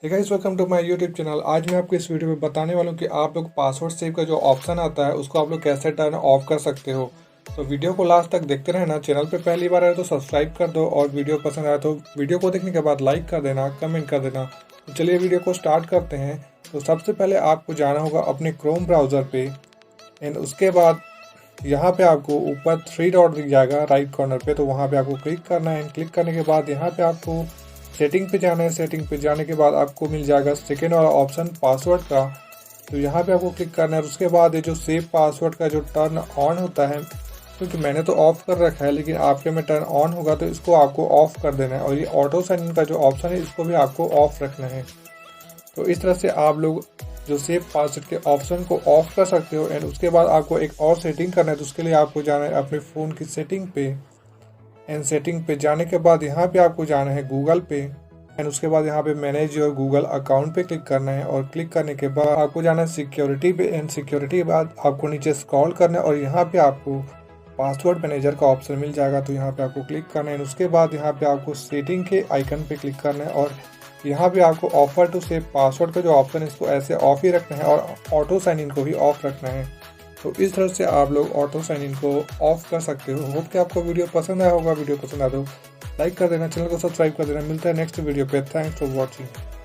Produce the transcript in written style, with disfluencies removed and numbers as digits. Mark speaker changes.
Speaker 1: Hey guys, welcome to my YouTube channel. आज मैं आपको इस वीडियो में बताने वाला हूँ कि आप लोग पासवर्ड सेव का जो ऑप्शन आता है उसको आप लोग कैसे टर्न ऑफ कर सकते हो। तो वीडियो को लास्ट तक देखते रहना। चैनल पे पहली बार आए तो सब्सक्राइब कर दो और वीडियो पसंद आए तो वीडियो को देखने के बाद लाइक कर देना, कमेंट कर देना। तो चलिए वीडियो को स्टार्ट करते हैं। तो सबसे पहले आपको जाना होगा अपने क्रोम ब्राउज़र पे एंड उसके बाद यहाँ पे आपको ऊपर 3 डॉट दिख जाएगा राइट कॉर्नर पे, तो वहाँ पे आपको क्लिक करना है। क्लिक करने के बाद यहाँ पे आपको सेटिंग पे जाना है। सेटिंग पे जाने के बाद आपको मिल जाएगा सेकेंड वाला ऑप्शन पासवर्ड का, तो यहाँ पे आपको क्लिक करना है। उसके बाद ये जो सेव पासवर्ड का जो टर्न ऑन होता है, क्योंकि मैंने तो ऑफ कर रखा है लेकिन आपके में टर्न ऑन होगा तो इसको आपको ऑफ कर देना है। और ये ऑटो साइन इन का जो ऑप्शन है इसको भी आपको ऑफ रखना है। तो इस तरह से आप लोग जो सेव पासवर्ड के ऑप्शन को ऑफ कर सकते हो। एंड उसके बाद आपको एक और सेटिंग करना है, तो उसके लिए आपको जाना है अपने फ़ोन की सेटिंग पे। एंड सेटिंग पे जाने के बाद यहाँ पे आपको जाना है गूगल पे एंड उसके बाद यहाँ पे मैनेज योर गूगल अकाउंट पे क्लिक करना है। और क्लिक करने के बाद आपको जाना है सिक्योरिटी पे एंड सिक्योरिटी के बाद आपको नीचे स्क्रॉल करना है और यहाँ पे आपको पासवर्ड मैनेजर का ऑप्शन मिल जाएगा, तो यहाँ पे आपको क्लिक करना है। उसके बाद यहाँ पे आपको सेटिंग के आइकन पे क्लिक करना है और यहाँ पे आपको ऑफर टू सेव पासवर्ड का जो ऑप्शन है इसको ऐसे ऑफ ही रखना है और ऑटो साइन इन को भी ऑफ रखना है। तो इस तरह से आप लोग ऑटो साइन इन को ऑफ कर सकते हो। होप कि आपको वीडियो पसंद आया होगा। वीडियो पसंद आया तो लाइक कर देना, चैनल को सब्सक्राइब कर देना। मिलता है नेक्स्ट वीडियो पे। Thanks for watching.